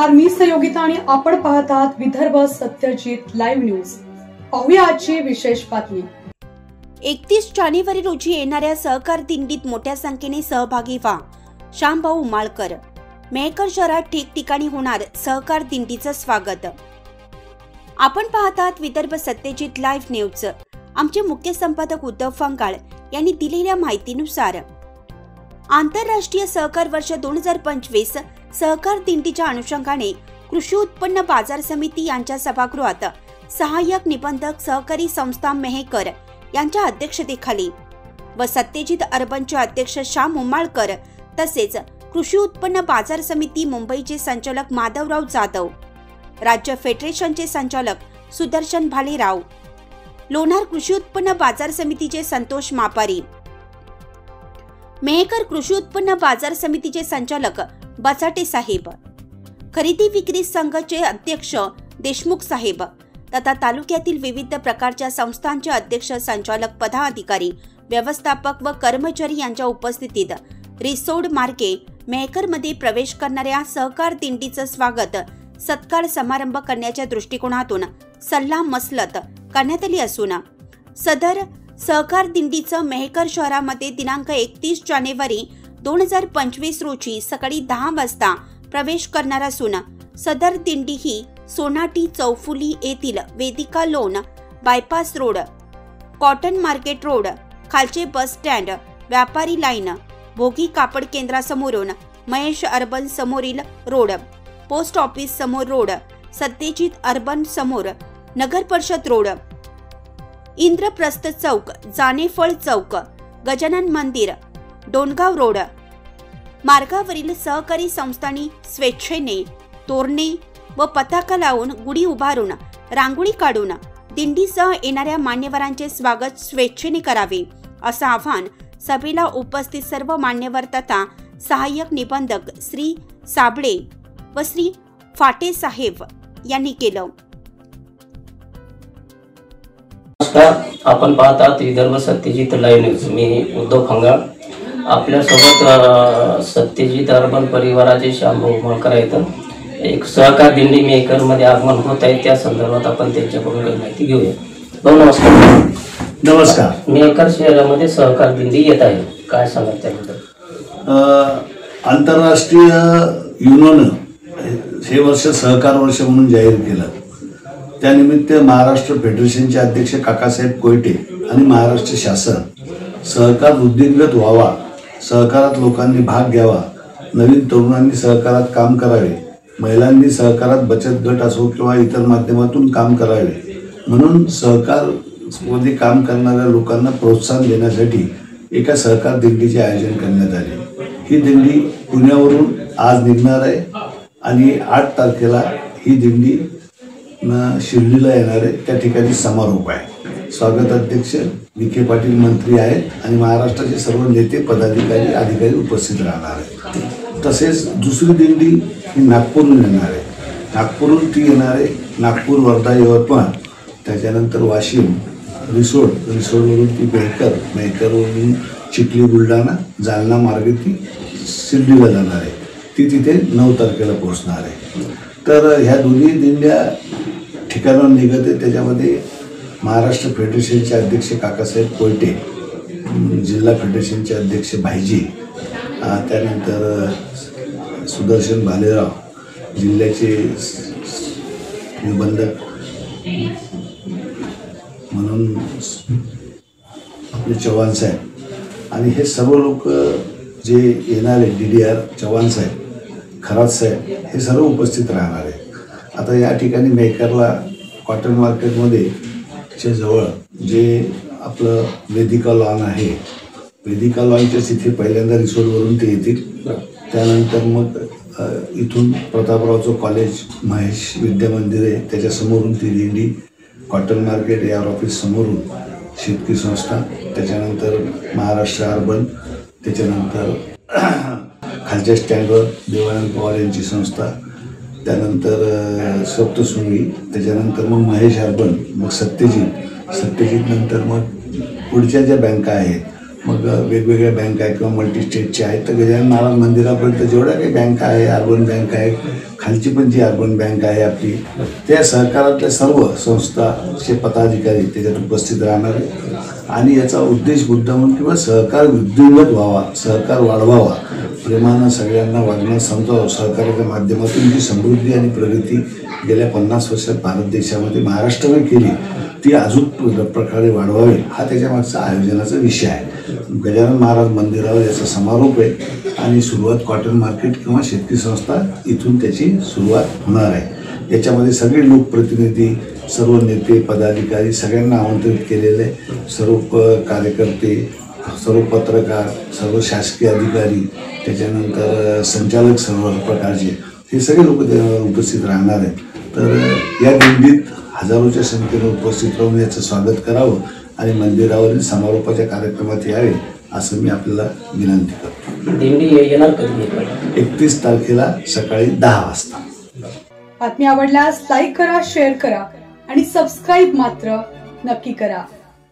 नमस्कार, मी सहयोगिता आणि आपण पाहत आहात विदर्भ सत्यजित लाईव्ह न्यूज। पाहूया आजची विशेष बातमी। 31 जानेवारी रोजी येणाऱ्या सहकार दिंडीत मोठ्या संख्येने सहभागी व्हा। श्यामभाऊ उमाळकर। मेहकर शहरात ठिकठिकाणी होणार सहकार दिंडीचं स्वागत। आपण पाहत आहात विदर्भ सत्यजित लाईव्ह न्यूज। आमचे मुख्य संपादक उद्धव फंगाळ यांनी दिलेल्या माहितीनुसार आंतरराष्ट्रीय सहकार वर्ष 2025 सहकार दिंडीच्या अनुषंगाने कृषी उत्पन्न बाजार समिती यांच्या सभागृहात सहाय्यक निबंधक सहकारी संस्था मेहकर यांच्या अध्यक्षतेखाली व सत्यजित अर्बनचे अध्यक्ष श्याम उमाळकर तसेच कृषी उत्पन्न बाजार समिती मुंबईचे संचालक माधवराव जाधव, राज्य फेडरेशनचे संचालक सुदर्शन भालेराव, लोणार कृषी उत्पन्न बाजार समितीचे संतोष मापारी, मेहकर कृषी उत्पन्न बाजार समितीचे संचालक बचाटे साहेब, खरेदी विक्री संघाचे अध्यक्ष देशमुख साहेब तथा तालुक्यातील विविध प्रकारच्या संस्थांचे अध्यक्ष, संचालक, पदाधिकारी, व्यवस्थापक व कर्मचारी यांच्या उपस्थितीत रिसोड मार्गे मेहकर मध्ये प्रवेश करणाऱ्या सहकार दिंडीचं स्वागत सत्कार समारंभ करण्याच्या दृष्टिकोनातून सल्ला मसलत करण्यात आली असून सदर सहकार दिंडीचं मेहकर शहरामध्ये दिनांक 31 जानेवारी 2025 रोजी सकाळी 10 वाजता प्रवेश करणार असून सदर दिंडी ही सोनाटी चौफुली येथील Vedika loan bypass road, cotton market road, खालचे बस स्टँड, व्यापारी लाईन, भोगी कापड केंद्रासमोरून महेश अर्बन समोरील रोड, पोस्ट ऑफिस समोर रोड, सत्यजित अर्बन समोर नगर परिषद रोड, इंद्रप्रस्थ चौक, जानेफळ चौक, गजानन मंदिर, डोणगाव रोड मार्गावरील सहकारी संस्थांनी स्वेच्छेने तोरणे व पताका लावून गुढी उभारून रांगोळी काढून दिंडीसह येणाऱ्या मान्यवरांचे स्वागत स्वेच्छेने करावे असं आवाहन सभेला उपस्थित सर्व मान्यवर तथा सहाय्यक निबंधक श्री साबळे व श्री फाटे साहेब यांनी केलं। नमस्कार, आपण पाहत आहात विदर्भ सत्यजित लाईव्ह न्यूज। मी उद्धव फंगाळ। आपल्यासोबत सत्यजित अर्बन परिवाराचे श्यामभाऊ उमाळकर आहेत। एक सहकार दिंडी मेहकर मध्ये आगमन होत आहे, त्या संदर्भात आपण त्यांच्याकडून काही माहिती घेऊया। नमस्कार। नमस्कार। मेहकर शहरामध्ये सहकार दिंडी येत आहे, काय सांगाल त्याबद्दल? आंतरराष्ट्रीय युनोनं हे वर्ष सहकार वर्ष म्हणून जाहीर केलं। त्यानिमित्त महाराष्ट्र फेडरेशनचे अध्यक्ष काकासाहेब कोयटे आणि महाराष्ट्र शासन सहकार वृद्धिंगत व्हावा, सहकारात लोकांनी भाग घ्यावा, नवीन तरुणांनी सहकारात काम करावे, महिलांनी सहकारात बचत गट असो किंवा इतर माध्यमातून काम करावे म्हणून सहकार मध्ये काम करणाऱ्या लोकांना प्रोत्साहन देण्यासाठी एका सहकार दिंडीचे आयोजन करण्यात आले। ही दिंडी पुण्यावरून आज निघणार आहे आणि 8 तारखेला ही दिंडी शिर्डीला येणार आहे। त्या ठिकाणी समारोप आहे। स्वागत अध्यक्ष विखे पाटील मंत्री आहेत आणि महाराष्ट्राचे सर्व नेते, पदाधिकारी, अधिकारी उपस्थित राहणार आहेत। तसेच दुसरी दिंडी ही नागपूरहून येणार आहे। नागपूरहून ती येणार आहे नागपूर, वर्धा, यवतमाळ, त्याच्यानंतर वाशिम, रिसोडवरून ती मेहकरवरून चिखली, बुलढाणा, जालना मार्गे ती शिर्डीला जाणार आहे। ती तिथे 9 तारखेला पोहोचणार आहे। तर ह्या दोन्ही दिंड्या ठिकाणावर निघत आहे। त्याच्यामध्ये महाराष्ट्र फेडरेशनचे अध्यक्ष काकासाहेब कोयटे, जिल्हा फेडरेशनचे अध्यक्ष भाईजी, त्यानंतर सुदर्शन भालेराव, जिल्ह्याचे निबंधक म्हणून आपले चव्हाण साहेब आणि हे सर्व लोक जे येणारे DDR चव्हाण साहेब, खरात साहेब, हे सर्व उपस्थित राहणार आहे। आता या ठिकाणी मेहकरला कॉटन मार्केटमध्ये च्या जवळ जे आपलं वेदिका लॉन आहे, वेदिका लॉनच्या तिथे पहिल्यांदा रिसोडवरून ते येतील। त्यानंतर मग इथून प्रतापरावचं कॉलेज, महेश विद्या मंदिर आहे त्याच्यासमोरून ती दिंडी कॉटन मार्केट एअर ऑफिस समोरून शेतकी संस्था, त्याच्यानंतर महाराष्ट्र अर्बन, त्याच्यानंतर खालच्या स्टँडवर देवानंद पवार यांची संस्था, त्यानंतर सप्तशृंगी, त्याच्यानंतर मग महेश अर्बन, मग सत्यजित नंतर मग पुढच्या ज्या बँका आहेत मग वेगवेगळ्या बँका आहेत किंवा मल्टी स्टेटच्या आहेत, तर गजानन महाराज मंदिरापर्यंत जेवढ्या काही बँका आहे, अर्बन बँक आहे, खालची पण जी अर्बन बँक आहे आपली, त्या सहकारातल्या सर्व संस्थाचे पदाधिकारी त्याच्यात उपस्थित राहणार आहे. आणि याचा उद्देश मुद्दामून किंवा सहकार वृद्धिंगत व्हावा, सहकार वाढवावा, प्रेमानं सगळ्यांना वागणं समजावं. सहकाराच्या माध्यमातून जी समृद्धी आणि प्रगती गेल्या 50 वर्षात भारत देशामध्ये महाराष्ट्राने केली ती अजून प्रकारे वाढवावी, हा त्याच्या मागचा आयोजनाचा विषय आहे. गजानन महाराज मंदिरावर याचा समारोप आहे आणि सुरुवात कॉटन मार्केट किंवा शेतकरी संस्था इथून त्याची सुरुवात होणार आहे. याच्यामध्ये सगळे लोकप्रतिनिधी, सर्व नेते, पदाधिकारी सगळ्यांना आमंत्रित केलेले, सर्व कार्यकर्ते, सर्व पत्रकार, सर्व शासकीय अधिकारी, त्याच्यानंतर संचालक सर्व प्रकारचे हे सगळे लोक उपस्थित राहणार आहेत. तर या दिंडीत हजारोच्या संख्येने उपस्थित राहून याचं स्वागत करावं आणि मंदिरावरील समारोपाच्या कार्यक्रमात यावे असं मी आपल्याला विनंती करतो. दिंडी येणार कधी? 31 तारखेला सकाळी 10 वाजता. बातमी आवडल्यास लाईक करा, शेअर करा आणि सबस्क्राईब मात्र नक्की करा.